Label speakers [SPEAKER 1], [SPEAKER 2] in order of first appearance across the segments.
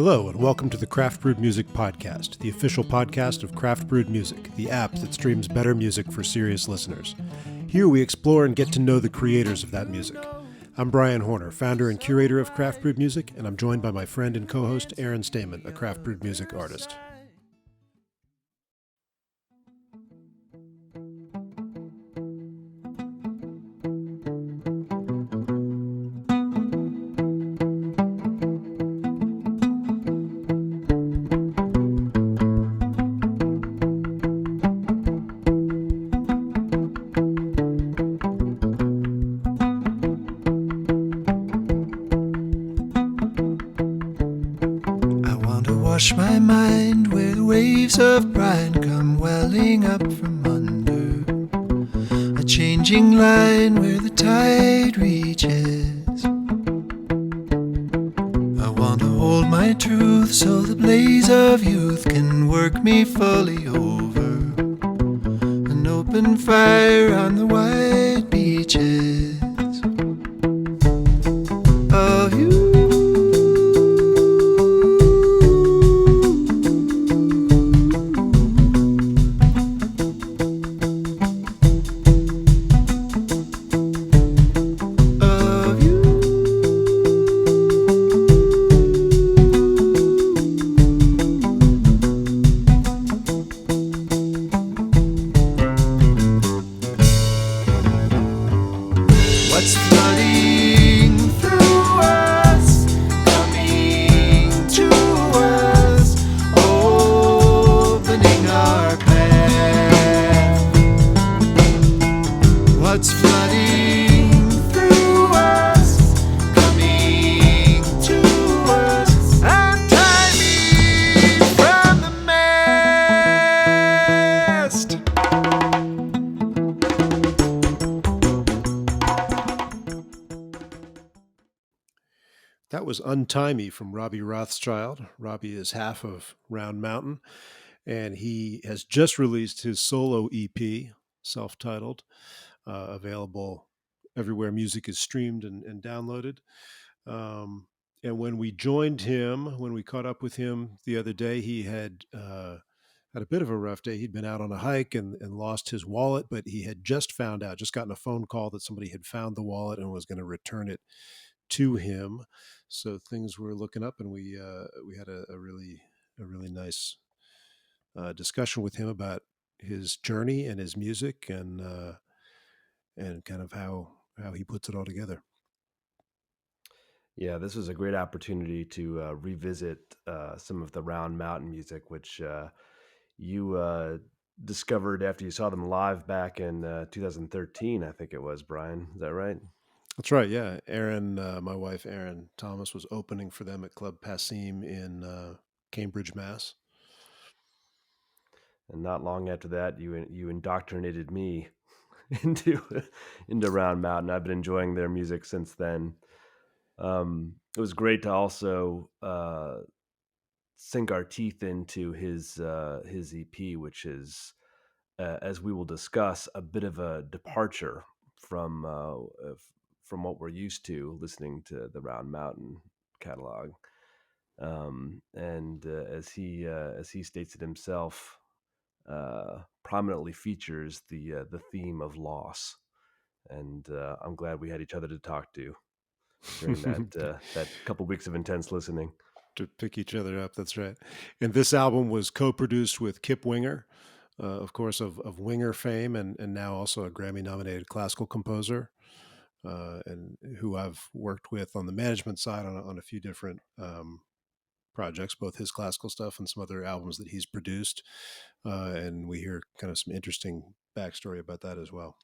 [SPEAKER 1] Hello, and welcome to the Craft Brewed Music Podcast, the official podcast of Craft Brewed Music, the app that streams better music for serious listeners. Here we explore and get to know the creators of that music. I'm Brian Horner, founder and curator of Craft Brewed Music, and I'm joined by my friend and co-host Aaron Stamen, a Craft Brewed Music artist.
[SPEAKER 2] Wash my mind where the waves of pride come welling up from under, a changing line where the tide reaches. I want to hold my truth so the blaze of youth can work me fully over, an open fire on the white beaches of you. What's flooding through us, coming to us, opening our path? What's flooding through us, coming to us, untie me from the mast.
[SPEAKER 1] That was Untie Me from Robby Rothschild. Robby is half of Round Mountain, and he has just released his solo EP, self-titled, available everywhere music is streamed and downloaded. And when we joined him, when we caught up with him the other day, he had had a bit of a rough day. He'd been out on a hike and lost his wallet, but he had just gotten a phone call that somebody had found the wallet and was going to return it to him. So things were looking up, and we had a really nice discussion with him about his journey and his music and kind of how he puts it all together.
[SPEAKER 3] Yeah, this was a great opportunity to revisit some of the Round Mountain music, which you discovered after you saw them live back in 2013, I think it was, Brian. Is that right?
[SPEAKER 1] That's right. Yeah. Aaron, my wife, Erin Thomas, was opening for them at Club Passim in Cambridge, Mass.
[SPEAKER 3] And not long after that, you indoctrinated me into Round Mountain. I've been enjoying their music since then. It was great to also sink our teeth into his EP, which is, as we will discuss, a bit of a departure from what we're used to listening to the Round Mountain catalog. And as he states it himself, prominently features the theme of loss. And I'm glad we had each other to talk to during that couple weeks of intense listening.
[SPEAKER 1] To pick each other up, that's right. And this album was co-produced with Kip Winger, of course, of Winger fame, and now also a Grammy-nominated classical composer, and who I've worked with on the management side on a few different projects, both his classical stuff and some other albums that he's produced. And we hear kind of some interesting backstory about that as well.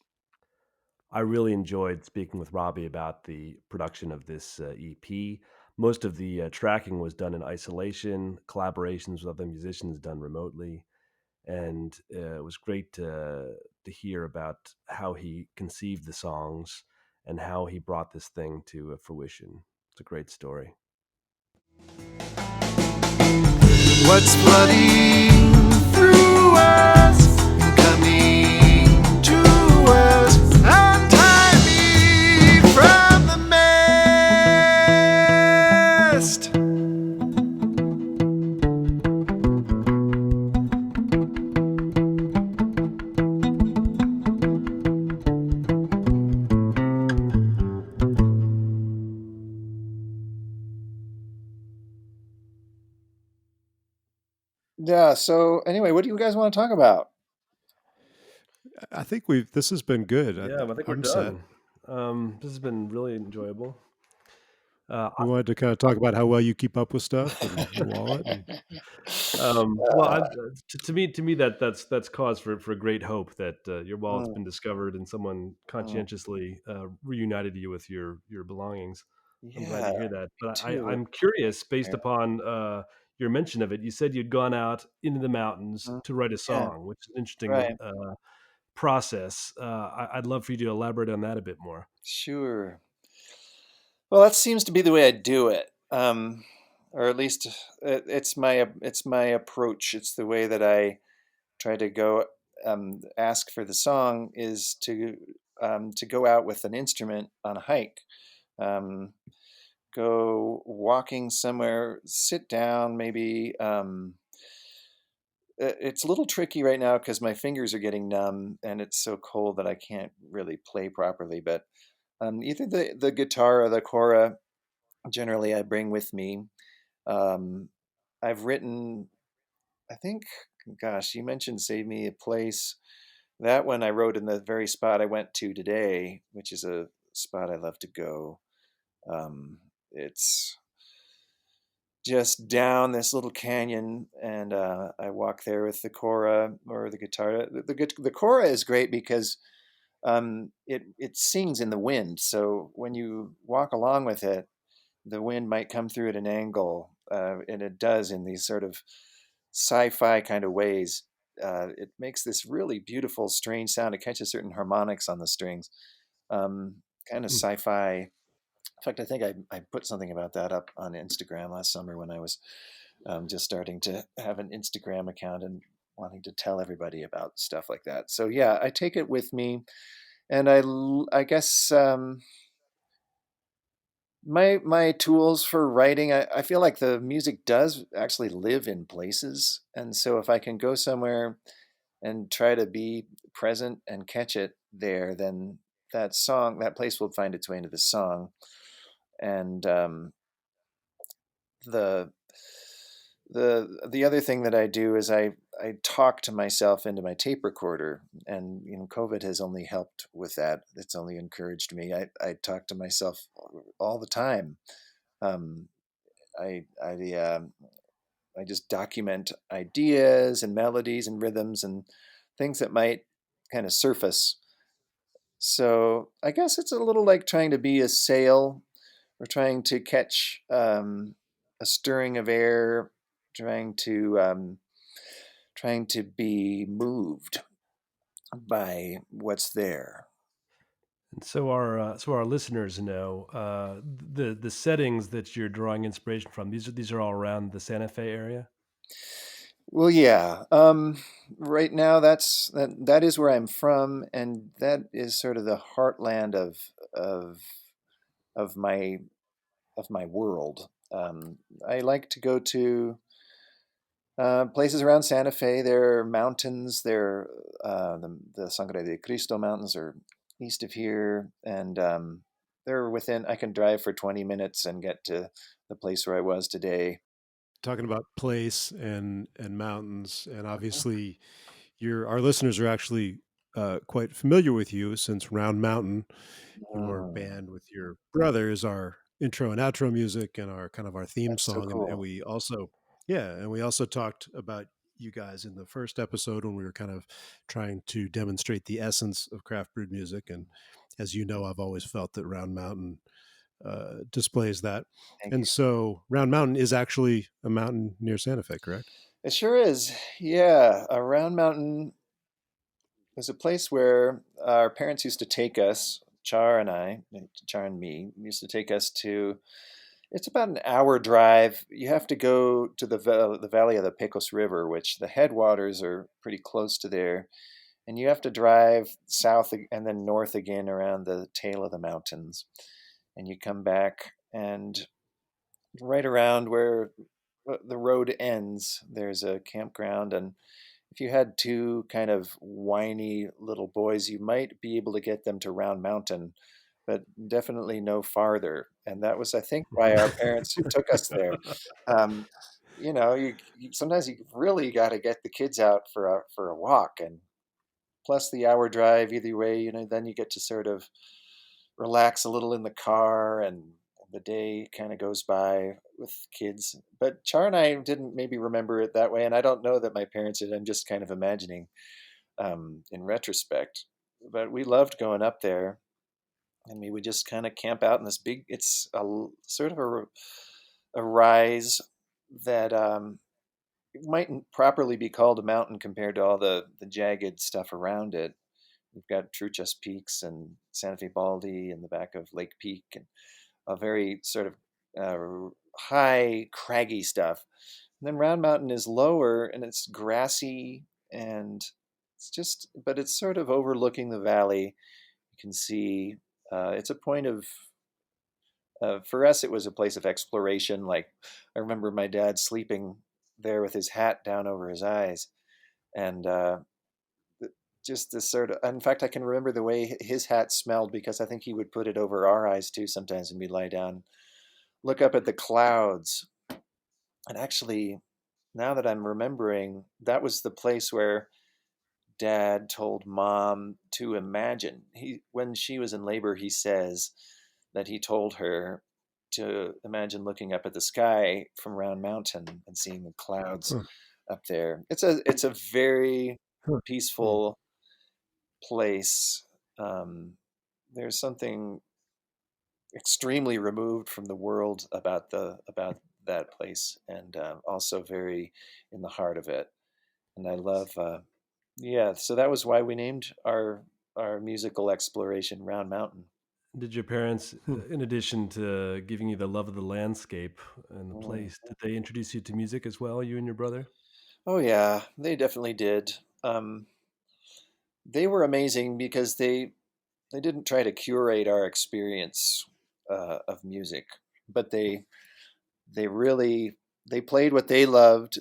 [SPEAKER 3] I really enjoyed speaking with Robby about the production of this EP. Most of the tracking was done in isolation, collaborations with other musicians done remotely. And it was great to hear about how he conceived the songs and how he brought this thing to fruition. It's a great story.
[SPEAKER 2] What's flooding through us and coming to us, untie me from the mast. Yeah. So anyway, what do you guys want to talk about?
[SPEAKER 1] I think we've this has been good.
[SPEAKER 3] Yeah, I think we're
[SPEAKER 1] I'm set.
[SPEAKER 3] done. This has been really enjoyable.
[SPEAKER 1] We wanted to kind of talk about how well you keep up with stuff and your wallet. And
[SPEAKER 3] Well,
[SPEAKER 2] Uh,
[SPEAKER 3] to me, that's cause for great hope that your wallet's
[SPEAKER 2] mm,
[SPEAKER 3] been discovered and someone
[SPEAKER 2] mm.
[SPEAKER 3] conscientiously reunited you with your belongings. I'm glad
[SPEAKER 2] Yeah,
[SPEAKER 3] to hear that.
[SPEAKER 2] me
[SPEAKER 3] But
[SPEAKER 2] too.
[SPEAKER 3] I'm curious, based
[SPEAKER 2] Yeah.
[SPEAKER 3] upon your mention of it, you said you'd gone out into the mountains
[SPEAKER 2] Mm,
[SPEAKER 3] to write a
[SPEAKER 2] yeah.
[SPEAKER 3] song, which is an interesting
[SPEAKER 2] Right.
[SPEAKER 3] process. I'd love for you to elaborate on that a bit more.
[SPEAKER 2] Sure. Well, that seems to be the way I do it, or at least it's my approach. It's the way that I try to go. Ask for the song is to go out with an instrument on a hike. Um, Go walking somewhere, sit down, maybe. It's a little tricky right now because my fingers are getting numb and it's so cold that I can't really play properly. But either the guitar or the kora, generally, I bring with me. Um, I've written, I think, gosh, you mentioned Save Me a Place. That one I wrote in the very spot I went to today, which is a spot I love to go. It's just down this little canyon, and I walk there with the kora or the guitar. The kora is great because it sings in the wind. So when you walk along with it, the wind might come through at an angle, and it does in these sort of sci-fi kind of ways. It makes this really beautiful, strange sound. It catches certain harmonics on the strings, um, kind of
[SPEAKER 1] hmm,
[SPEAKER 2] sci-fi. In fact, I think I put something about that up on Instagram last summer when I was just starting to have an Instagram account and wanting to tell everybody about stuff like that. So yeah, I take it with me, and I guess my tools for writing. I feel like the music does actually live in places, and so if I can go somewhere and try to be present and catch it there, then that place will find its way into the song. And the the other thing that I do is I talk to myself into my tape recorder, and COVID has only helped with that. It's only encouraged me. I talk to myself all the time. Um, I just document ideas and melodies and rhythms and things that might kind of surface. So I guess it's a little like trying to be a sail. We're trying to catch a stirring of air, trying to trying to be moved by what's there.
[SPEAKER 3] And so our listeners know the settings that you're drawing inspiration from. These are all around the Santa Fe area.
[SPEAKER 2] Well, yeah. Right now, that is where I'm from, and that is sort of the heartland of of my of my world. I like to go to places around Santa Fe. There are mountains. There, the Sangre de Cristo Mountains are east of here, and they're within. I can drive for 20 minutes and get to the place where I was today.
[SPEAKER 1] talking about place and mountains, and obviously our listeners are actually quite familiar with you since Round Mountain, your
[SPEAKER 2] Mm,
[SPEAKER 1] band with your brother, is our intro and outro music and our kind of our theme
[SPEAKER 2] that's so
[SPEAKER 1] song. And
[SPEAKER 2] cool.
[SPEAKER 1] we also, yeah, and we also talked about you guys in the first episode when we were kind of trying to demonstrate the essence of craft brewed music. And as you know, I've always felt that Round Mountain displays that.
[SPEAKER 2] Thank
[SPEAKER 1] And
[SPEAKER 2] you.
[SPEAKER 1] so Round Mountain is actually a mountain near Santa Fe, correct?
[SPEAKER 2] It sure is. Yeah, Round Mountain was a place where our parents used to take us. Char and me, used to take us to. It's about an hour drive. You have to go to the valley of the Pecos River, which the headwaters are pretty close to there, and you have to drive south and then north again around the tail of the mountains, and you come back, and right around where the road ends, there's a campground, and if you had two kind of whiny little boys, you might be able to get them to Round Mountain, but definitely no farther. And that was, I think, why our parents took us there. Um,
[SPEAKER 4] you sometimes you really got to get the kids out for a walk, and plus the hour drive either way. Then you get to sort of relax a little in the car, and the day kind of goes by with kids. But Char and I didn't maybe remember it that way, and I don't know that my parents did. I'm just kind of imagining in retrospect. But we loved going up there, and we would just kind of camp out in this big. It's sort of a rise that mightn't properly be called a mountain compared to all the jagged stuff around it. We've got Truchas Peaks and Santa Fe Baldy in the back of Lake Peak, and a very sort of high, craggy stuff. And then Round Mountain is lower and it's grassy, and but it's sort of overlooking the valley. You can see it's a point of, for us, it was a place of exploration. Like, I remember my dad sleeping there with his hat down over his eyes. And just this sort of, in fact, I can remember the way his hat smelled because I think he would put it over our eyes too sometimes when we lie down, look up at the clouds. And actually, now that I'm remembering, that was the place where dad told mom to imagine. When she was in labor, he says that he told her to imagine looking up at the sky from Round Mountain and seeing the clouds
[SPEAKER 1] Huh.
[SPEAKER 4] up there. It's a very
[SPEAKER 1] Huh. Hmm.
[SPEAKER 4] peaceful place. Um, there's something extremely removed from the world about that place, and also very in the heart of it. And I love, yeah. So that was why we named our musical exploration Round Mountain.
[SPEAKER 3] Did your parents,
[SPEAKER 1] Hmm.
[SPEAKER 3] in addition to giving you the love of the landscape and the
[SPEAKER 4] Mm.
[SPEAKER 3] place, did they introduce you to music as well, you and your brother?
[SPEAKER 4] Oh yeah, they definitely did. They were amazing because they didn't try to curate our experience of music, but they really they played what they loved,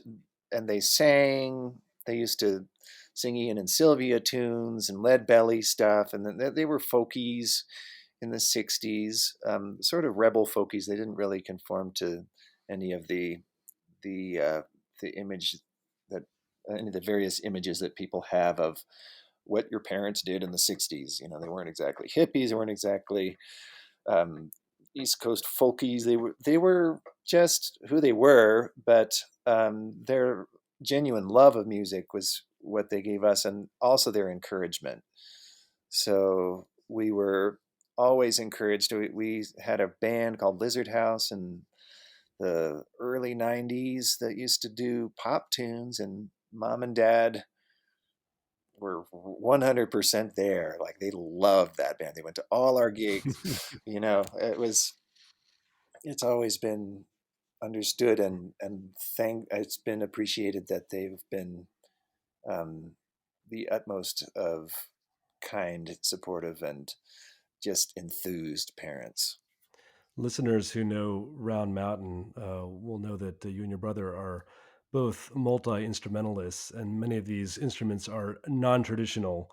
[SPEAKER 4] and they sang. They used to sing Ian and Sylvia tunes and Lead Belly stuff, and then they were folkies in the '60s, sort of rebel folkies. They didn't really conform to any of the the image that any of the various images that people have of what your parents did in the '60s. They weren't exactly hippies. They weren't exactly um, East Coast folkies. They were just who they were, but their genuine love of music was what they gave us, and also their encouragement. So we were always encouraged. We had a band called Lizard House in the early '90s that used to do pop tunes, and mom and dad were 100% there. Like, they loved that band. They went to all our gigs. It's always been understood, and it's been appreciated that they've been um, the utmost of kind, supportive, and just enthused parents.
[SPEAKER 3] Listeners who know Round Mountain will know that you and your brother are both multi instrumentalists, and many of these instruments are non traditional,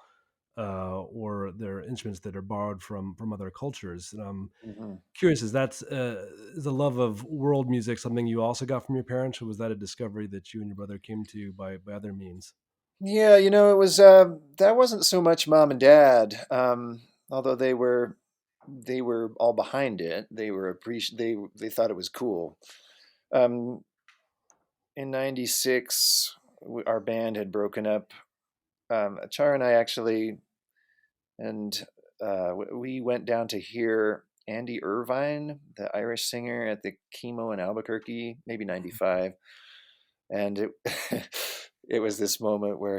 [SPEAKER 3] or they're instruments that are borrowed from other cultures. And I'm
[SPEAKER 4] Hmm.
[SPEAKER 3] curious, is the love of world music something you also got from your parents, or was that a discovery that you and your brother came to by other means?
[SPEAKER 4] Yeah, it was that wasn't so much mom and dad, although they were all behind it. They thought it was cool. Um, in '96, our band had broken up. Char and I actually, and we went down to hear Andy Irvine, the Irish singer, at the Chemo in Albuquerque, maybe '95, and it it was this moment where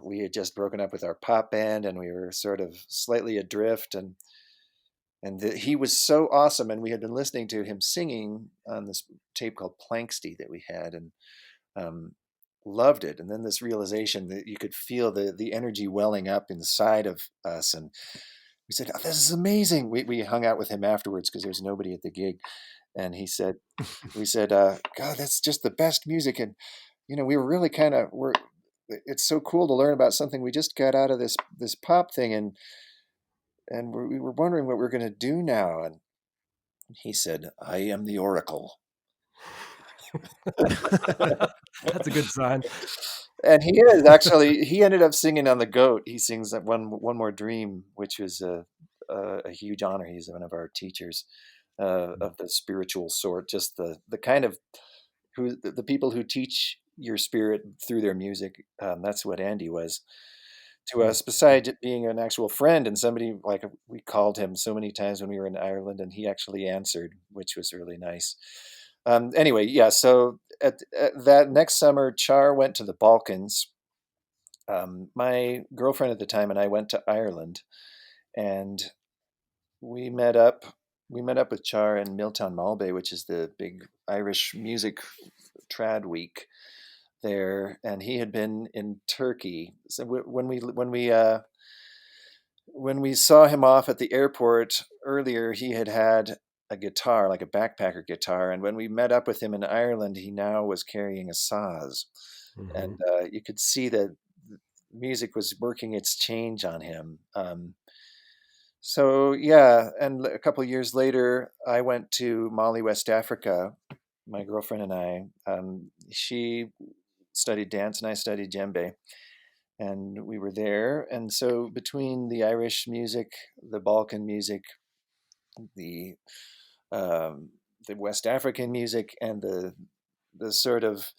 [SPEAKER 4] we had just broken up with our pop band, and we were sort of slightly adrift, and he was so awesome, and we had been listening to him singing on this tape called Planksty that we had, and um, loved it. And then this realization that you could feel the energy welling up inside of us, and we said, "Oh, this is amazing." We hung out with him afterwards because there was nobody at the gig, and we said, "God, that's just the best music." And we were really kind of we're. It's so cool to learn about something we just got out of this pop thing, and we were wondering what we're going to do now. And he said, "I am the Oracle."
[SPEAKER 3] That's a good sign.
[SPEAKER 4] And he is actually he ended up singing on the Goat. He sings that One More Dream, which was a huge honor. He's one of our teachers of the spiritual sort, just the kind of who the people who teach your spirit through their music. That's what Andy was to
[SPEAKER 3] Hmm.
[SPEAKER 4] us. Besides it being an actual friend and somebody like we called him so many times when we were in Ireland, and he actually answered, which was really nice. Anyway, yeah. So at that next summer, Char went to the Balkans. My girlfriend at the time and I went to Ireland, and we met up. We met up with Char in Milltown Malbay, which is the big Irish music trad week there, and he had been in Turkey. So when we saw him off at the airport earlier, he had a guitar, like a backpacker guitar, and when we met up with him in Ireland, he now was carrying a saz,
[SPEAKER 3] Hmm.
[SPEAKER 4] and you could see that music was working its change on him. So yeah, and a couple of years later, I went to Mali, West Africa. My girlfriend and I. She studied dance, and I studied djembe, and we were there. And so between the Irish music, the Balkan music, the um, the West African music, and the sort of,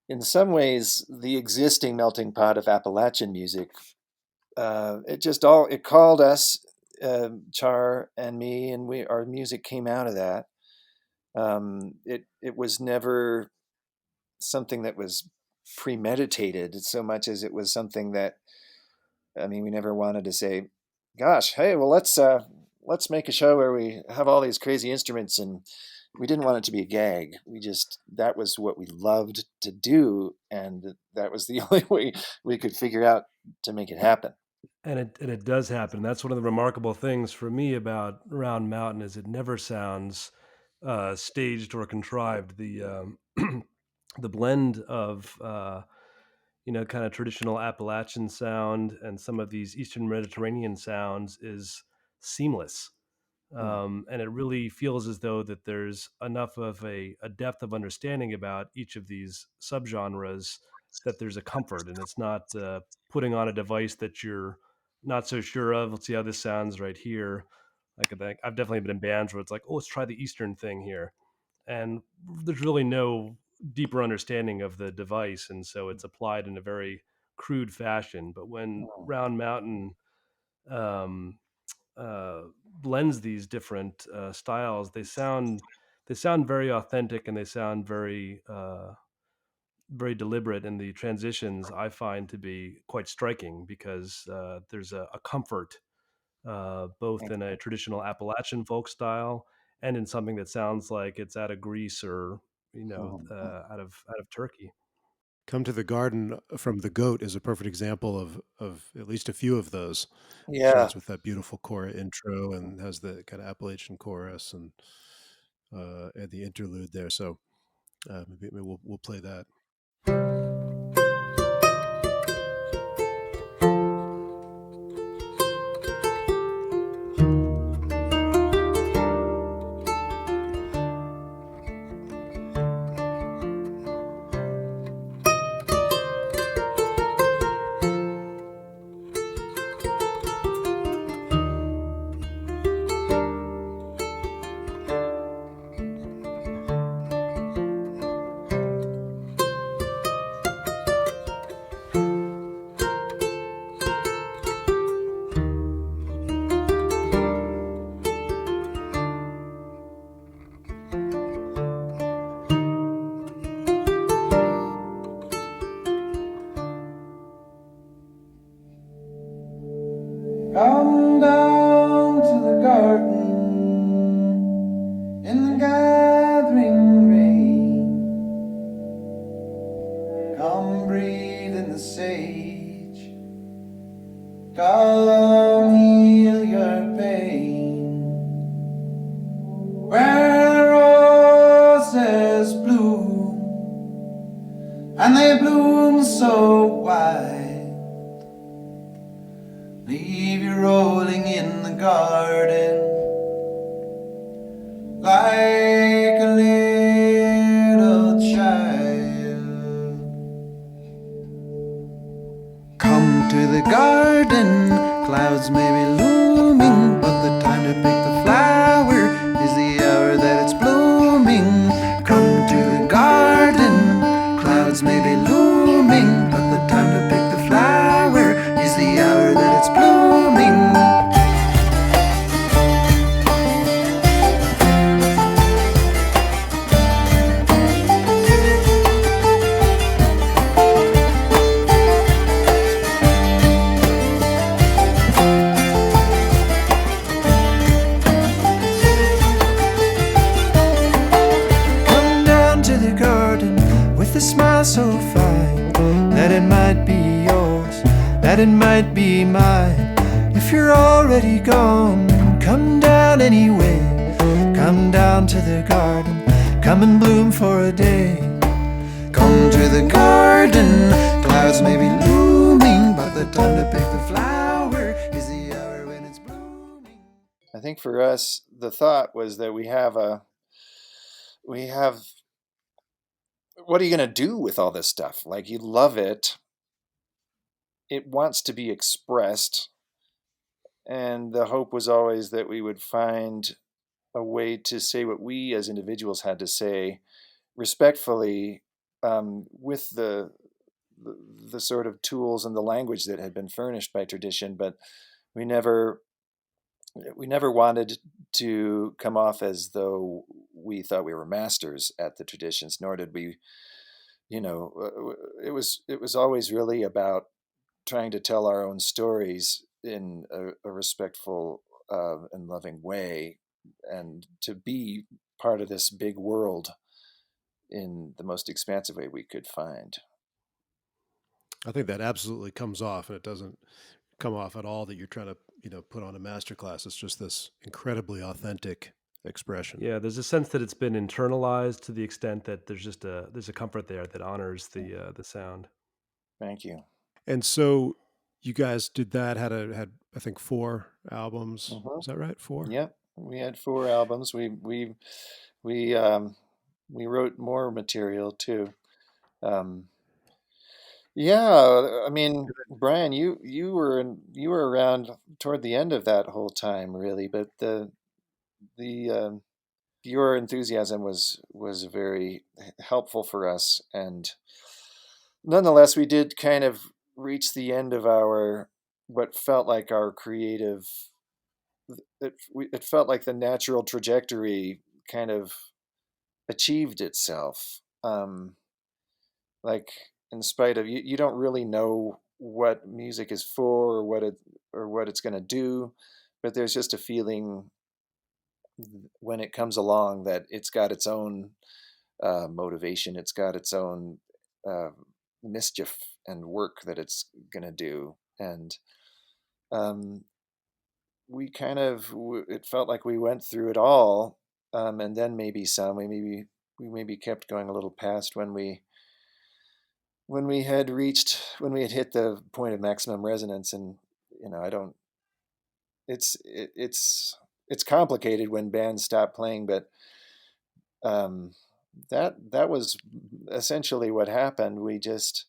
[SPEAKER 4] in some ways, the existing melting pot of Appalachian music, it just all it called us, Char and me, and we our music came out of that. It was never something that was premeditated so much as it was something that, I mean, we never wanted to say, "Gosh, hey, well, let's make a show where we have all these crazy instruments," and we didn't want it to be a gag. We just that was what we loved to do, and that was the only way we could figure out to make it happen.
[SPEAKER 3] And it does happen. That's one of the remarkable things for me about Round Mountain is it never sounds staged or contrived. The blend of kind of traditional Appalachian sound and some of these Eastern Mediterranean sounds is seamless.
[SPEAKER 4] Mm,
[SPEAKER 3] And it really feels as though that there's enough of a depth of understanding about each of these subgenres that there's a comfort, and it's not putting on a device that you're not so sure of. Let's see how this sounds right here. Like I've definitely been in bands where it's like, oh, let's try the Eastern thing here, and there's really no deeper understanding of the device, and so it's applied in a very crude fashion. But when
[SPEAKER 4] mm,
[SPEAKER 3] Round Mountain um, blends these different styles, they sound very authentic, and they sound very deliberate. And the transitions I find to be quite striking because there's a comfort both in a
[SPEAKER 4] mm,
[SPEAKER 3] traditional Appalachian folk style and in something that sounds like it's out of Greece or
[SPEAKER 4] mm, mm.
[SPEAKER 3] out of Turkey.
[SPEAKER 1] Come to the Garden from the Goat is a perfect example of at least a few of those.
[SPEAKER 4] Yeah.
[SPEAKER 1] Starts with that beautiful chorus intro and has the kind of Appalachian chorus and the interlude there. So maybe we'll play that.
[SPEAKER 2] Come down to the garden in the gathering rain. Come breathe in the sage. Come heal your pain. Where roses bloom, and they bloom so wide. Leave you rolling in the garden like a little garden. Clouds may be looming, but the time to pick the flower is the hour that it's blooming. Come to the garden. Clouds may be looming, but the time to pick the flower is the hour that it's blooming. Come down to the garden with a smile so fine that it might be yours, that it might be mine. If you're already gone, come down anyway. Come down to the garden, come and bloom for a day. Come to the garden, clouds may be looming, but the time to pick the flower is the hour when it's blooming.
[SPEAKER 4] I think for us, the thought was that we have what are you going to do with all this stuff? Like, you love it. It wants to be expressed. And the hope was always that we would find a way to say what we as individuals had to say respectfully, with the sort of tools and the language that had been furnished by tradition, but we never we never wanted to come off as though we thought we were masters at the traditions, nor did we, it was always really about trying to tell our own stories in a respectful and loving way, and to be part of this big world in the most expansive way we could find.
[SPEAKER 1] I think that absolutely comes off, and it doesn't come off at all that you're trying to, put on a master class. It's just this incredibly authentic expression.
[SPEAKER 3] Yeah, there's a sense that it's been internalized to the extent that there's a comfort there that honors the sound.
[SPEAKER 4] Thank you.
[SPEAKER 1] And so you guys did that, had I think 4 albums.
[SPEAKER 4] Hmm.
[SPEAKER 1] Is that right? 4?
[SPEAKER 4] Yep, we had 4 albums. We wrote more material too. Um, yeah, I mean, Brian, you were around toward the end of that whole time, really, but the your enthusiasm was very helpful for us, and nonetheless, we did kind of reach the end of our what felt like our creative. It felt like the natural trajectory kind of achieved itself. Like, in spite of you don't really know what music is for, or what it's going to do, but there's just a feeling when it comes along that it's got its own motivation, it's got its own uh, mischief and work that it's going to do, and um, we kind of it felt like we went through it all, and then maybe some we maybe kept going a little past when we had hit the point of maximum resonance. And I don't it's complicated when bands stop playing, but um that was essentially what happened. We just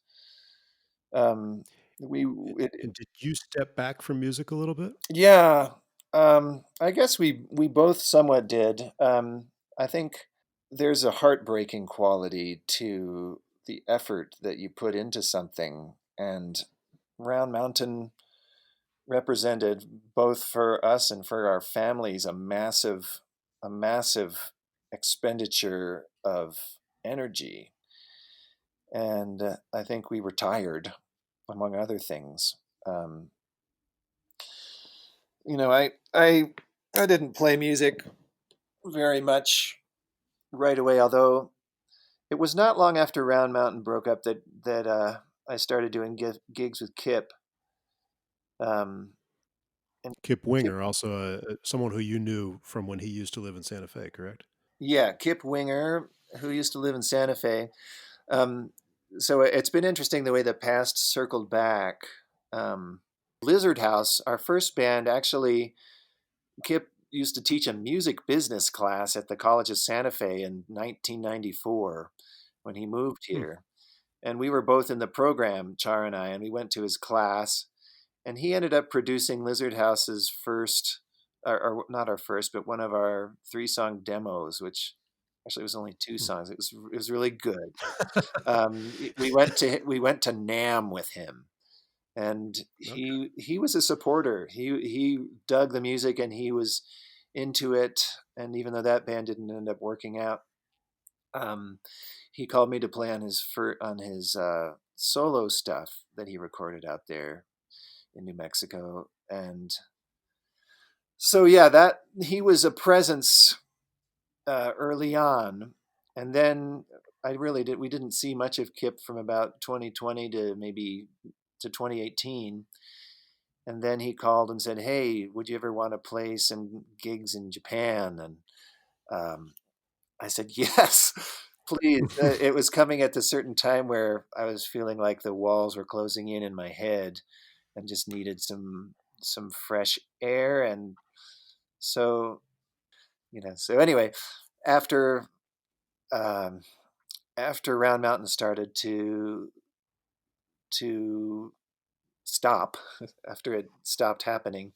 [SPEAKER 4] um we
[SPEAKER 1] And did you step back from music a little bit?
[SPEAKER 4] Yeah, I guess we both somewhat did. I think there's a heartbreaking quality to the effort that you put into something, and Round Mountain represented, both for us and for our families, a massive expenditure of energy, and I think we were tired, among other things. Um, I didn't play music very much right away, although it was not long after Round Mountain broke up that I started doing gigs with Kip. Um, and
[SPEAKER 1] Kip
[SPEAKER 4] Kip,
[SPEAKER 1] Winger, also someone who you knew from when he used to live in Santa Fe, correct?
[SPEAKER 4] yeah, Kip Winger, who used to live in Santa Fe. Um, so it's been interesting the way the past circled back. Lizard House, our first band, actually, Kip used to teach a music business class at the College of Santa Fe in 1994 when he moved
[SPEAKER 1] Hmm.
[SPEAKER 4] here. And we were both in the program, Char and I, and we went to his class. and he ended up producing Lizard House's first, or not our first, but one of our 3-song demos, which actually was only 2
[SPEAKER 1] Hmm.
[SPEAKER 4] songs. It was really good. We went to Nam with him, and
[SPEAKER 1] Okay.
[SPEAKER 4] he was a supporter. He dug the music and he was into it. And even though that band didn't end up working out, um, he called me to play on his solo stuff that he recorded out there in New Mexico. And so yeah, that he was a presence early on, and then we didn't see much of Kip from about 2020 to maybe to 2018. And then he called and said, "Hey, would you ever want to play some gigs in Japan?" And um, I said, "Yes, please." It was coming at the certain time where I was feeling like the walls were closing in my head, and just needed some fresh air. And so, so anyway, after um, after Round Mountain started to stop, after it stopped happening,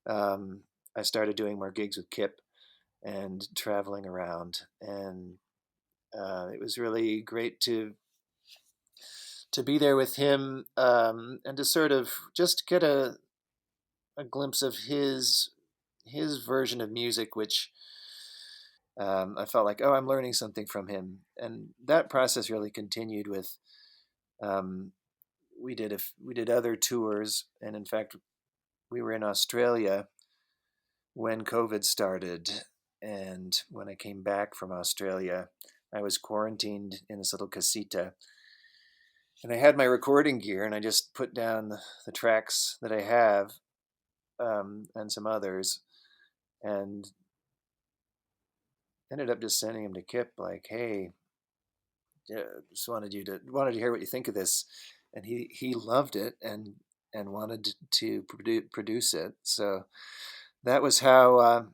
[SPEAKER 4] um, I started doing more gigs with Kip and traveling around, and it was really great to be there with him, and to sort of just get a glimpse of his version of music, which I felt like, oh, I'm learning something from him. And that process really continued with, um, we did other tours, and in fact, we were in Australia when COVID started. And when I came back from Australia, I was quarantined in this little casita, and I had my recording gear, and I just put down the tracks that I have, and some others, and ended up just sending him to Kip, like, "Hey, yeah, just wanted to hear what you think of this." And he loved it, and wanted to produce it. So that was how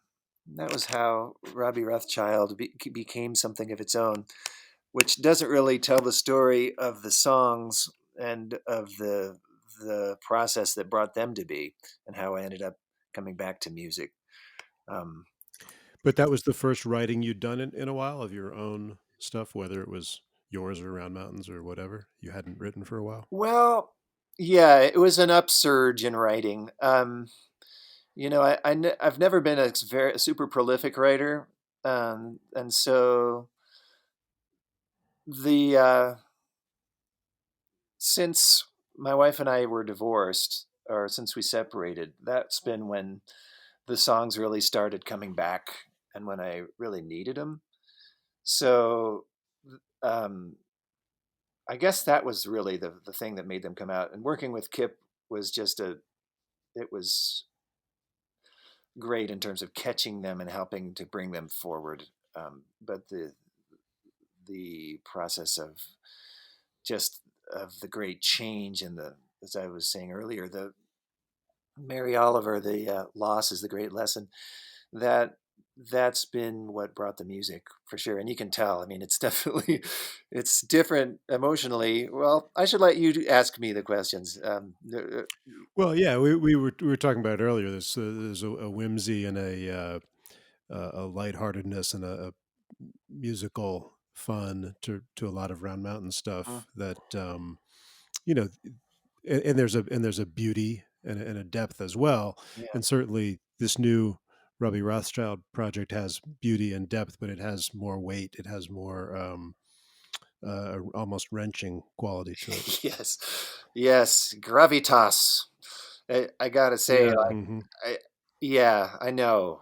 [SPEAKER 4] Robbie Rothschild became something of its own, which doesn't really tell the story of the songs and of the process that brought them to be, and how I ended up coming back to music. Um,
[SPEAKER 1] But that was the first writing you'd done in a while of your own stuff, whether it was yours or Around Mountains or whatever you hadn't written for a while.
[SPEAKER 4] well, yeah, it was an upsurge in writing. I've never been a very super prolific writer, and so the since my wife and I were divorced, or since we separated, that's been when the songs really started coming back, and when I really needed them. So, um, I guess that was really the thing that made them come out. And working with Kip was just it was great in terms of catching them and helping to bring them forward. But the process just of the great change, and as I was saying earlier, the Mary Oliver, the loss is the great lesson. That that's been what brought the music for sure. And you can tell. I mean, it's definitely it's different emotionally. Well, I should let you ask me the questions.
[SPEAKER 1] Well, yeah, we were talking about it earlier. There's a whimsy and a lightheartedness and a musical fun to a lot of Round Mountain stuff that you know, and there's a beauty and a depth as well.
[SPEAKER 4] yeah.
[SPEAKER 1] And certainly this new Robbie Rothschild project has beauty and depth, but it has more weight. It has more almost wrenching quality to it.
[SPEAKER 4] Yes, yes, gravitas. I gotta say,
[SPEAKER 3] Yeah,
[SPEAKER 4] like,
[SPEAKER 1] Hmm.
[SPEAKER 4] I yeah, I know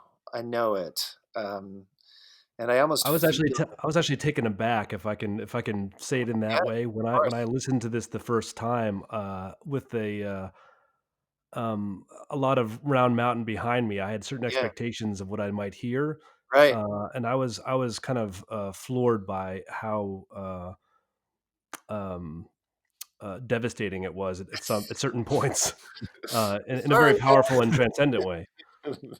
[SPEAKER 4] it, and I almost feel
[SPEAKER 3] I was actually taken aback, if I can say it in
[SPEAKER 4] yeah,
[SPEAKER 3] that way,
[SPEAKER 4] of
[SPEAKER 3] when I
[SPEAKER 4] course,
[SPEAKER 3] listened to this the first time, with a lot of Round Mountain behind me. I had certain
[SPEAKER 4] yeah,
[SPEAKER 3] expectations of what I might hear,
[SPEAKER 4] right.
[SPEAKER 3] and I was kind of, floored by how, um, devastating it was at certain points, in a very
[SPEAKER 4] Sorry,
[SPEAKER 3] powerful and transcendent way.
[SPEAKER 4] man.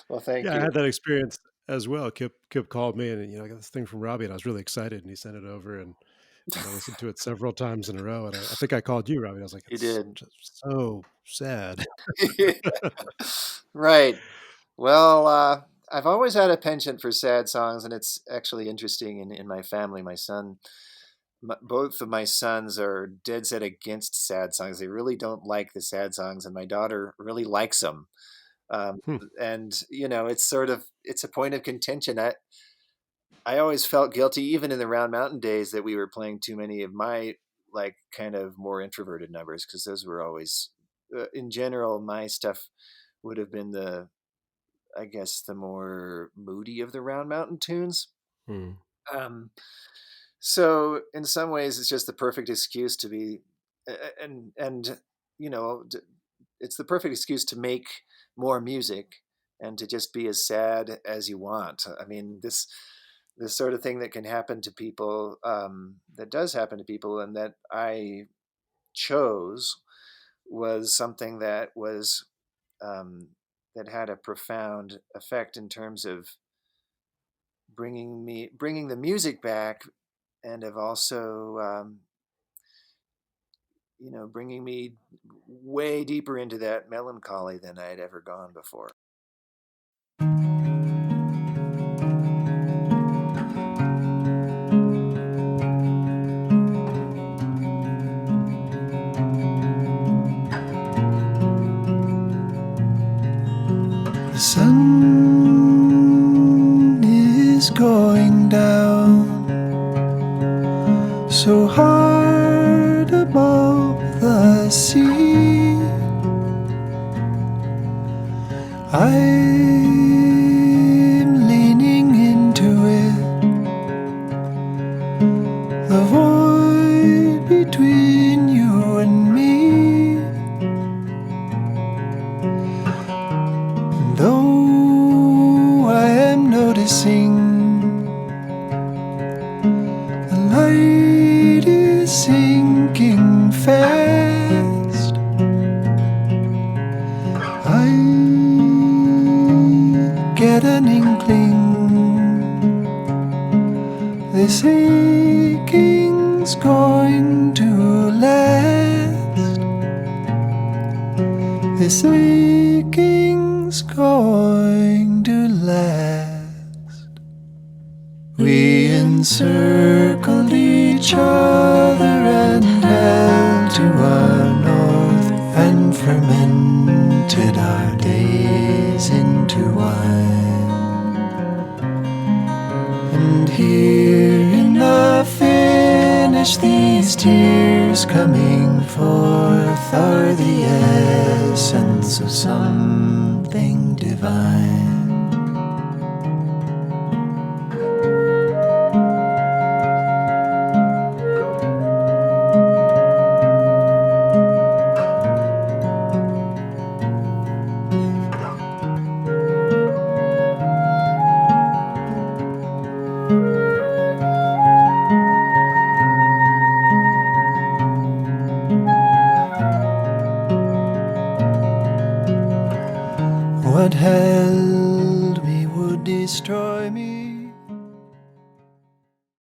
[SPEAKER 4] Well, thank
[SPEAKER 1] Yeah, I
[SPEAKER 4] you.
[SPEAKER 1] had that experience as well. Kip called me and I got this thing from Robbie and I was really excited and he sent it over and and I listened to it several times in a row, and I think I called you, Robbie. I was like,
[SPEAKER 4] You
[SPEAKER 1] "It's
[SPEAKER 4] did.
[SPEAKER 1] just so sad."
[SPEAKER 4] Right. Well, I've always had a penchant for sad songs, and it's actually interesting in my family. Both of my sons are dead set against sad songs. They really don't like the sad songs, and my daughter really likes them. Um,
[SPEAKER 1] Hmm.
[SPEAKER 4] and it's sort of it's a point of contention. I always felt guilty, even in the Round Mountain days, that we were playing too many of my like kind of more introverted numbers because those were always, in general, my stuff would have been I guess, the more moody of the Round Mountain tunes.
[SPEAKER 3] Hmm.
[SPEAKER 4] Um, so in some ways, it's just the perfect excuse to be, and you know, it's the perfect excuse to make more music and to just be as sad as you want. I mean, this sort of thing that can happen to people, that does happen to people, and that I chose was something um, that had a profound effect in terms of bringing the music back, and of also bringing me way deeper into that melancholy than I had ever gone before.
[SPEAKER 2] The sun is going down so hard above the sea. I'm leaning into it, the void between you and me. And though I am noticing the light is sinking fast, I get an inkling this aching's going to last. This aching's going to last. We encircled each other and held to our north and fermented our days into wine. And here in the finish, these tears coming forth are the essence of something divine. What held me would destroy me.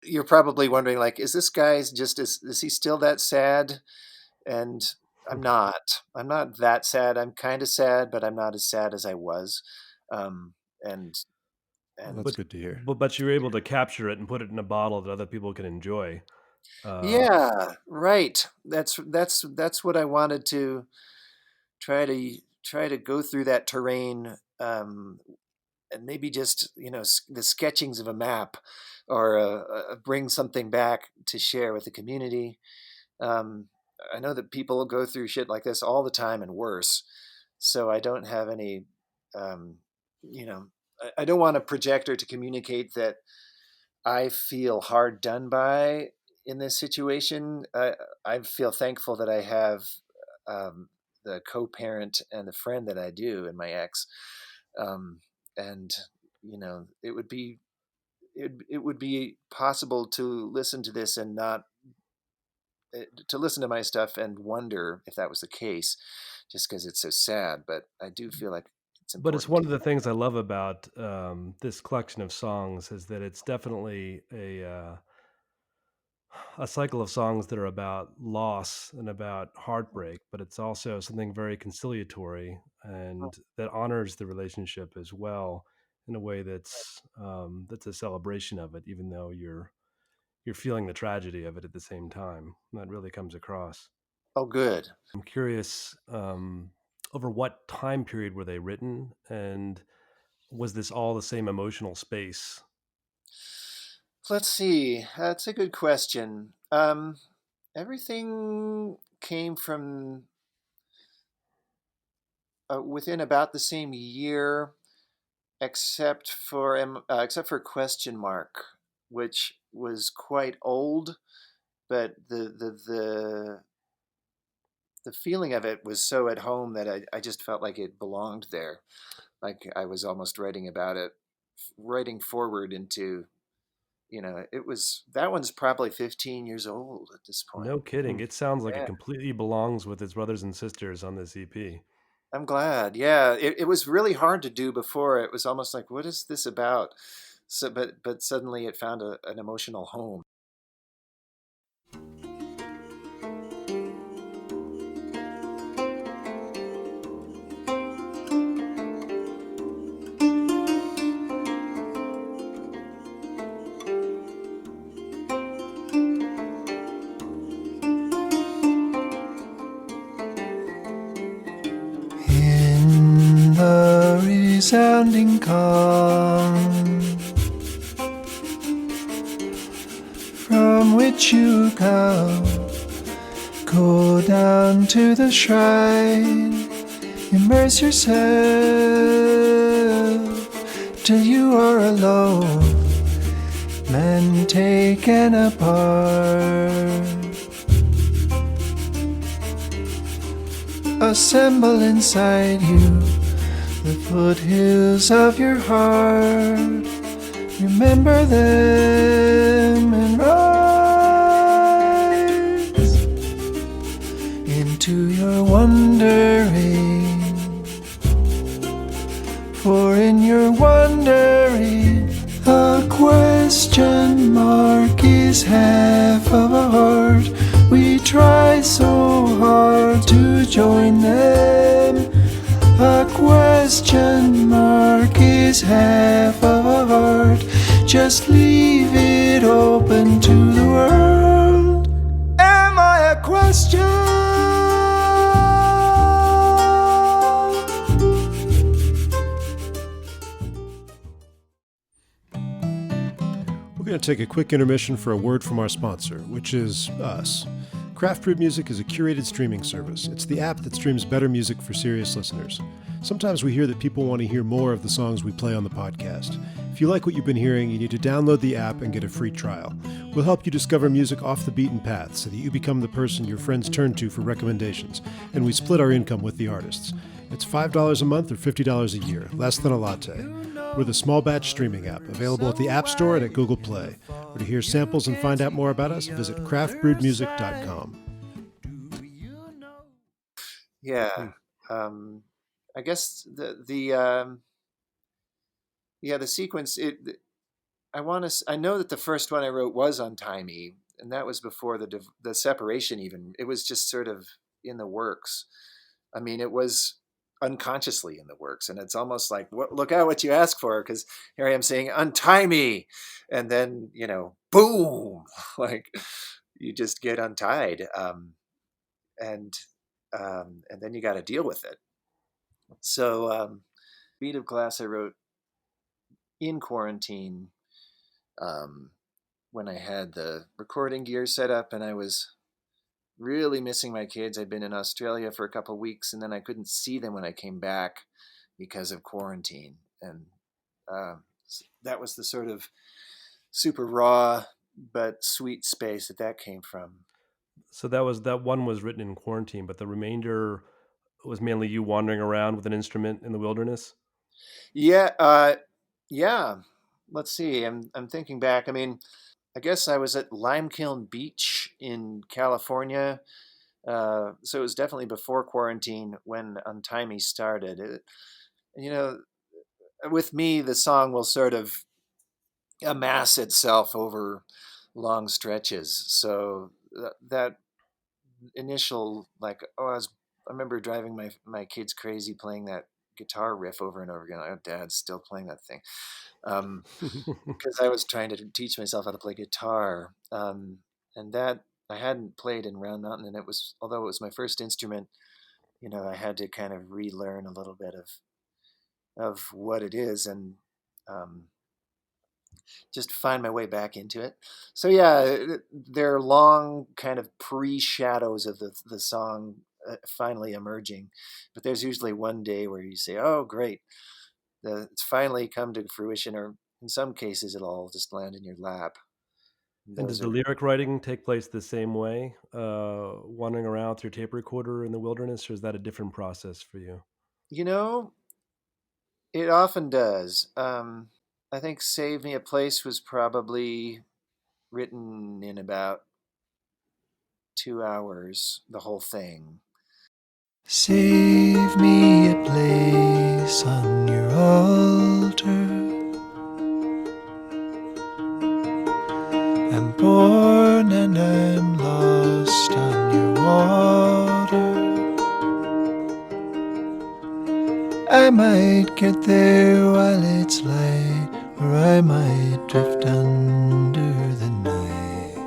[SPEAKER 4] You're probably wondering, like, is this guy's just is he still that sad? And I'm not. I'm not that sad. I'm kind of sad, but I'm not as sad as I was. Um, and
[SPEAKER 1] Well,
[SPEAKER 4] and
[SPEAKER 1] that's
[SPEAKER 3] But
[SPEAKER 1] good to hear.
[SPEAKER 3] but you're able to capture it and put it in a bottle that other people can enjoy. Uh,
[SPEAKER 4] yeah, right. That's what I wanted to try to go through that terrain, and maybe just the sketchings of a map, or bring something back to share with the community. um, I know that people go through shit like this all the time and worse, so I don't have any, um, you know I don't want a projector to communicate that I feel hard done by in this situation. I feel thankful that I have, um, the co-parent and the friend that I do in my ex, um, and it would be possible to listen to this and not to listen to my stuff and wonder if that was the case, just because it's so sad. But I do feel like it's
[SPEAKER 3] but it's
[SPEAKER 4] important
[SPEAKER 3] one
[SPEAKER 4] to.
[SPEAKER 3] of the things I love about this collection of songs is that it's definitely a cycle of songs that are about loss and about heartbreak, but it's also something very conciliatory and that honors the relationship as well in a way that's a celebration of it, even though you're feeling the tragedy of it at the same time. That really comes across.
[SPEAKER 4] Oh, good.
[SPEAKER 3] I'm curious, over what time period were they written, and was this all the same emotional space?
[SPEAKER 4] Let's see. That's a good question. Everything came from within about the same year, except for Question Mark, which was quite old, but the feeling of it was so at home that I just felt like it belonged there. Like I was almost writing about it, writing forward into, it was, that one's probably 15 years old at this point.
[SPEAKER 3] No kidding.
[SPEAKER 1] Hmm.
[SPEAKER 3] It sounds like it
[SPEAKER 4] Yeah,
[SPEAKER 3] completely belongs with its brothers and sisters on this EP.
[SPEAKER 4] I'm glad. Yeah, it was really hard to do before. It was almost like, what is this about? So, but suddenly it found an emotional home.
[SPEAKER 2] In the resounding calm from which you come, go down to the shrine, immerse yourself till you are alone, man taken apart. Assemble inside you the foothills of your heart. Remember them and rise into your wondering. For in your wondering, a question mark is half of a heart. We try so hard to join them. A question mark is half of a heart. Just leave it open to the world. Am I a question?
[SPEAKER 1] We're going to take a quick intermission for a word from our sponsor, which is us. Craft Brewed Music is a curated streaming service. It's the app that streams better music for serious listeners. Sometimes we hear that people want to hear more of the songs we play on the podcast. If you like what you've been hearing, you need to download the app and get a free trial. We'll help you discover music off the beaten path so that you become the person your friends turn to for recommendations, and we split our income with the artists. It's $5 a month or $50 a year, less than a latte. We're the small batch streaming app, available at the App Store and at Google Play. Or to hear samples and find out more about us, visit craftbrewedmusic.com.
[SPEAKER 4] Yeah. I guess the sequence, I know that the first one I wrote was Untimey, and that was before the separation even. It was just sort of in the works. I mean, it was unconsciously in the works, and it's almost like, look out what you ask for, because here I am saying untie me, and then boom, like you just get untied, and and then you got to deal with it. So, Beat of Glass I wrote in quarantine, um, when I had the recording gear set up, and I was really missing my kids. I'd been in Australia for a couple of weeks, and then I couldn't see them when I came back because of quarantine. And uh, that was the sort of super raw but sweet space that came from.
[SPEAKER 3] So that one was written in quarantine, but the remainder was mainly you wandering around with an instrument in the wilderness.
[SPEAKER 4] Yeah, yeah. Let's see. I'm thinking back. I mean, I guess I was at Limekiln Beach in California. So it was definitely before quarantine when Untimey started. You know, with me, the song will sort of amass itself over long stretches. So that initial, like, I remember driving my kids crazy playing that guitar riff over and over again. Oh, Dad's still playing that thing. Because I was trying to teach myself how to play guitar. And that I hadn't played in Round Mountain, and although it was my first instrument, I had to kind of relearn a little bit of what it is, and um, just find my way back into it. So yeah, there are long kind of pre-shadows of the song finally emerging, but there's usually one day where you say, "Oh, great, it's finally come to fruition," or in some cases, it'll all just land in your lap.
[SPEAKER 3] And does
[SPEAKER 4] Those
[SPEAKER 3] the
[SPEAKER 4] are,
[SPEAKER 3] lyric writing take place the same way, wandering around with your tape recorder in the wilderness, or is that a different process for you?
[SPEAKER 4] you know, it often does. I think "Save Me a Place" was probably written in about 2 hours, the whole thing.
[SPEAKER 2] Save me a place on your altar. I'm born and I'm lost on your water. I might get there while it's light, or I might drift under the night.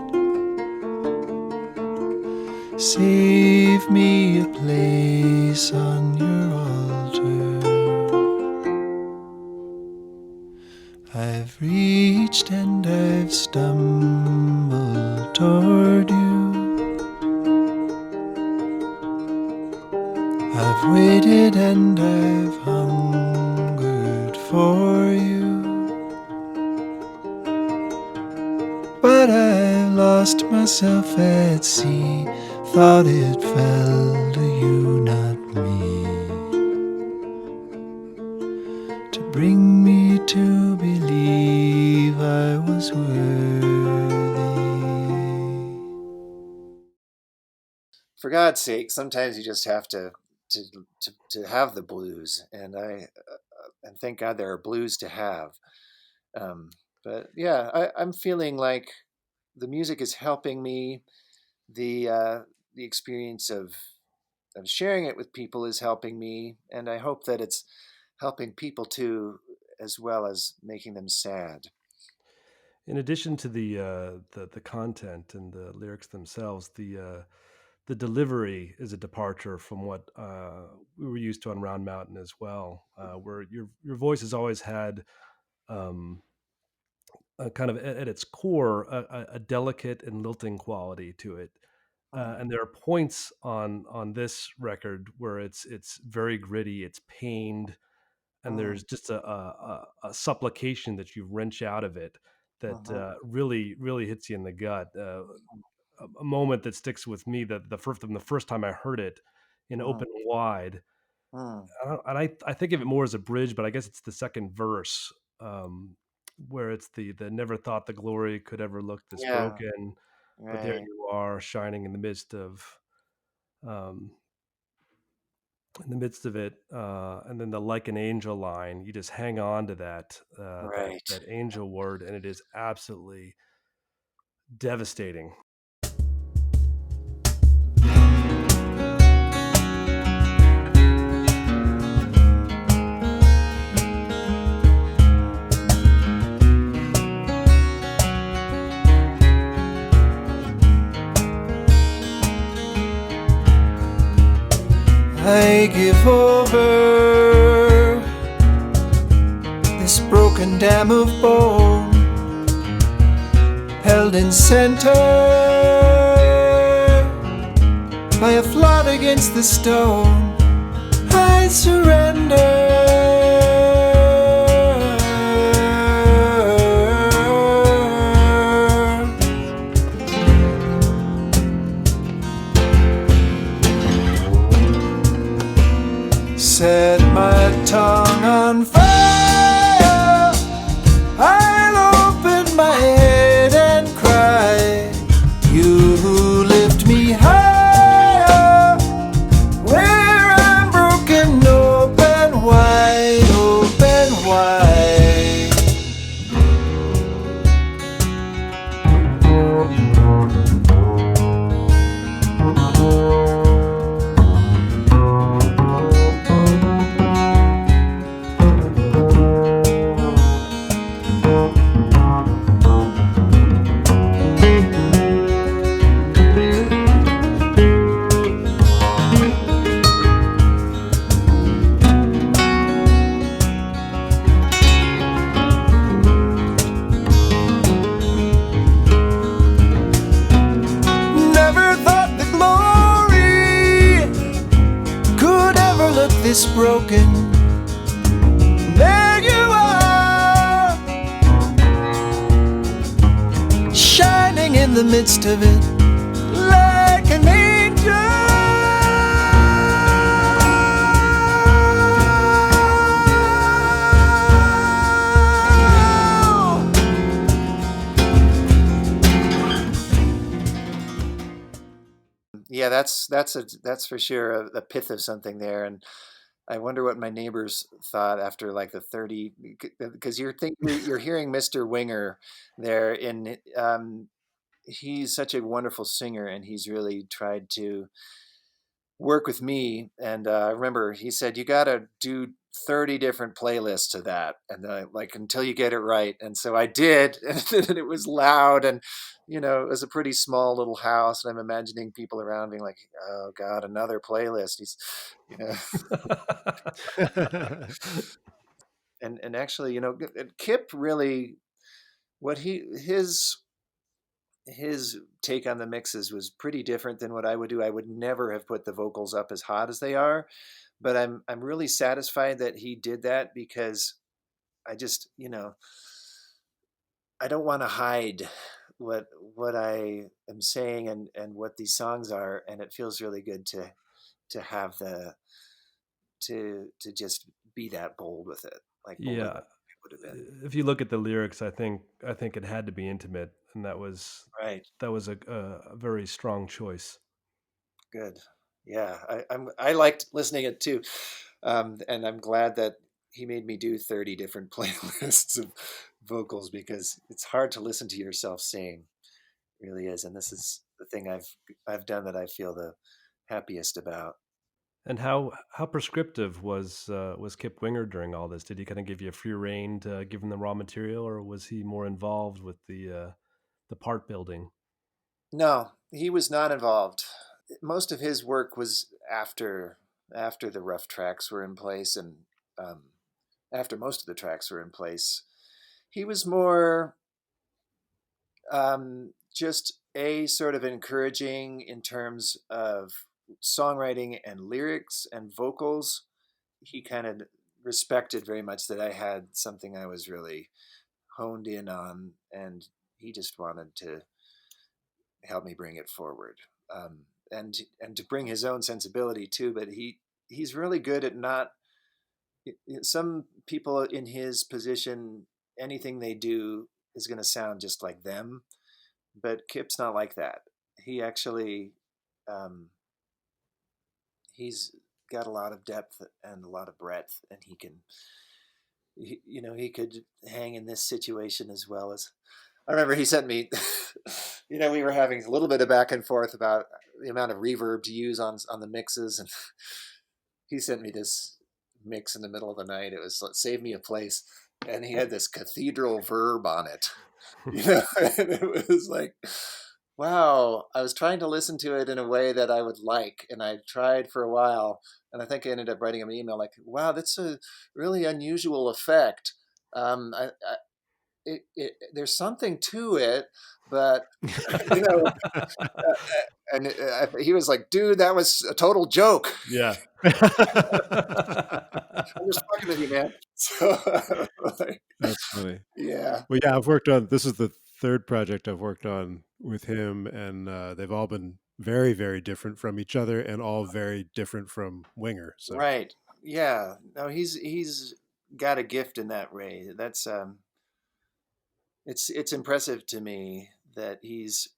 [SPEAKER 2] Save me a place on your altar. I've reached and I've stumbled toward you. I've waited and I've hungered for you, but I've lost myself at sea, thought it fell to you, not me, to bring me to believe I was worthy.
[SPEAKER 4] For God's sake, sometimes you just have to have the blues, and and thank God there are blues to have. But yeah, I'm feeling like the music is helping me. The experience of sharing it with people is helping me, and I hope that it's helping people too, as well as making them sad.
[SPEAKER 3] In addition to the content and the lyrics themselves, the delivery is a departure from what we were used to on Round Mountain as well, where your voice has always had um, a kind of at its core a delicate and lilting quality to it.
[SPEAKER 4] Mm,
[SPEAKER 3] And there are points on this record where it's very gritty, it's pained, and
[SPEAKER 4] mm,
[SPEAKER 3] there's just a supplication that you wrench out of it that
[SPEAKER 4] mhm,
[SPEAKER 3] really hits you in the gut. A moment that sticks with me that the first time I heard it in
[SPEAKER 4] mm,
[SPEAKER 3] Open Wide.
[SPEAKER 4] mm.
[SPEAKER 3] I think of it more as a bridge, but I guess it's the second verse, where it's the never thought the glory could ever look this
[SPEAKER 4] Yeah,
[SPEAKER 3] broken, but there
[SPEAKER 4] right,
[SPEAKER 3] you are shining um, in the midst of it, and then the like an angel line. You just hang on to
[SPEAKER 4] right.
[SPEAKER 3] that angel word, and it is absolutely devastating.
[SPEAKER 2] I give over this broken dam of bone, held in center by a flood against the stone. I surrender. Set my tongue on fire. I'll open my head and cry. You who lift me higher, where I'm broken open wide, open wide. broken. There you are, shining in the midst of it like an angel.
[SPEAKER 4] Yeah, that's for sure a pith of something there, and I wonder what my neighbors thought after like the 30, because you're hearing Mr. Winger there in he's such a wonderful singer, and he's really tried to work with me. And I remember he said, you got to do 30 different playlists of that. And like, until you get it right. And so I did. And it was loud. And, it was a pretty small little house. And I'm imagining people around being like, oh God, another playlist. He's, you know, and actually, Kip really, what his take on the mixes was pretty different than what I would do. I would never have put the vocals up as hot as they are, but I'm really satisfied that he did that, because I just, I don't want to hide what I am saying and what these songs are, and it feels really good to have to just be that bold with it, like bolder than
[SPEAKER 3] Yeah.
[SPEAKER 4] it would have been.
[SPEAKER 3] If you look at the lyrics, I think it had to be intimate, and
[SPEAKER 4] Right.
[SPEAKER 3] that was a very strong choice.
[SPEAKER 4] Good. Yeah, I liked listening it too, and I'm glad that he made me do 30 different playlists of vocals, because it's hard to listen to yourself sing, it really is. And this is the thing I've done that I feel the happiest about.
[SPEAKER 3] And how prescriptive was Kip Winger during all this? Did he kind of give you a free rein to give him the raw material, or was he more involved with the part building?
[SPEAKER 4] No, he was not involved. Most of his work was after the rough tracks were in place, and um, after most of the tracks were in place. He was more just a sort of encouraging in terms of songwriting and lyrics and vocals. He kind of respected very much that I had something I was really honed in on, and he just wanted to help me bring it forward, and to bring his own sensibility too. But he's really good at not. Some people in his position, anything they do is going to sound just like them, but Kip's not like that. He actually, um, he's got a lot of depth and a lot of breadth, and he could hang in this situation as well as. I remember he sent me. We were having a little bit of back and forth about the amount of reverb to use on the mixes, and he sent me this mix in the middle of the night. It was like, "Save Me a Place," and he had this cathedral verb on it. And it was like, wow. I was trying to listen to it in a way that I would like, and I tried for a while, and I think I ended up writing him an email like, "Wow, that's a really unusual effect. There's something to it, but you know." And he was like, "Dude, that was a total joke.
[SPEAKER 3] Yeah.
[SPEAKER 4] I'm just fucking with you, man." So, like,
[SPEAKER 1] That's funny.
[SPEAKER 4] yeah,
[SPEAKER 1] Well, yeah, I've worked on this is the third project I've worked on with him, and they've all been very, very different from each other, and all very different from Winger. So,
[SPEAKER 4] right. Yeah. No, he's got a gift in that way. That's it's impressive to me that he's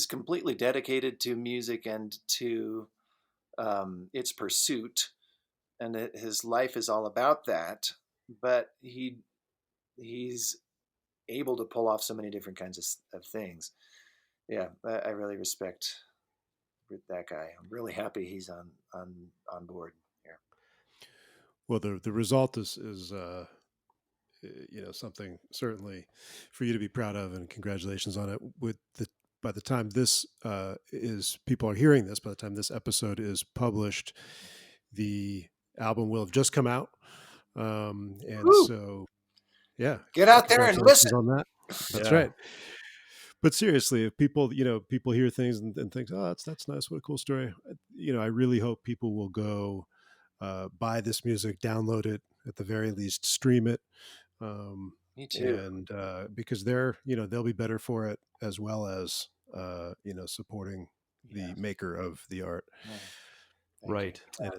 [SPEAKER 4] completely dedicated to music and to its pursuit, and his life is all about that. But he's able to pull off so many different kinds of things. Yeah, I really respect that guy. I'm really happy he's on board here.
[SPEAKER 1] well, the result is something certainly for you to be proud of, and congratulations on it. With the By the time this is people are hearing this, by the time this episode is published, the album will have just come out, and
[SPEAKER 4] Woo!
[SPEAKER 1] so yeah,
[SPEAKER 4] Get out there and
[SPEAKER 1] congratulations
[SPEAKER 4] listen.
[SPEAKER 1] on that. That's
[SPEAKER 3] Yeah.
[SPEAKER 1] right. But seriously, if people hear things and think, oh, that's nice, what a cool story. I really hope people will go buy this music, download it, at the very least, stream it.
[SPEAKER 4] Me too.
[SPEAKER 1] And because they'll be better for it, as well as supporting
[SPEAKER 4] Yeah.
[SPEAKER 1] the maker of the art.
[SPEAKER 4] Yeah. Thank
[SPEAKER 3] Right.
[SPEAKER 1] And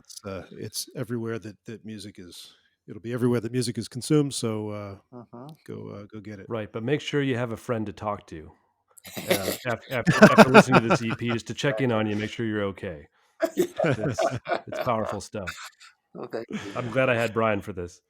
[SPEAKER 1] it's everywhere that music is. It'll be everywhere that music is consumed. So
[SPEAKER 4] you.
[SPEAKER 1] go get it.
[SPEAKER 3] Right. But make sure you have a friend to talk to after listening to this EP, just to check in on you, make sure you're okay. It's powerful stuff.
[SPEAKER 4] Oh, thank you.
[SPEAKER 3] I'm glad I had Brian for this.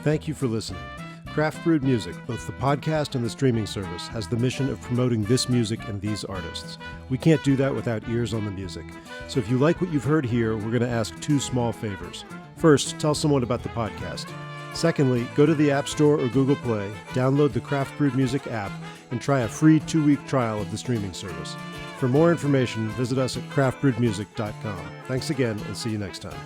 [SPEAKER 1] Thank you for listening. Craft Brewed Music, both the podcast and the streaming service, has the mission of promoting this music and these artists. We can't do that without ears on the music. So if you like what you've heard here, we're going to ask 2 small favors. First, tell someone about the podcast. Secondly, go to the App Store or Google Play, download the Craft Brewed Music app, and try a free 2-week trial of the streaming service. For more information, visit us at craftbrewedmusic.com. Thanks again, and see you next time.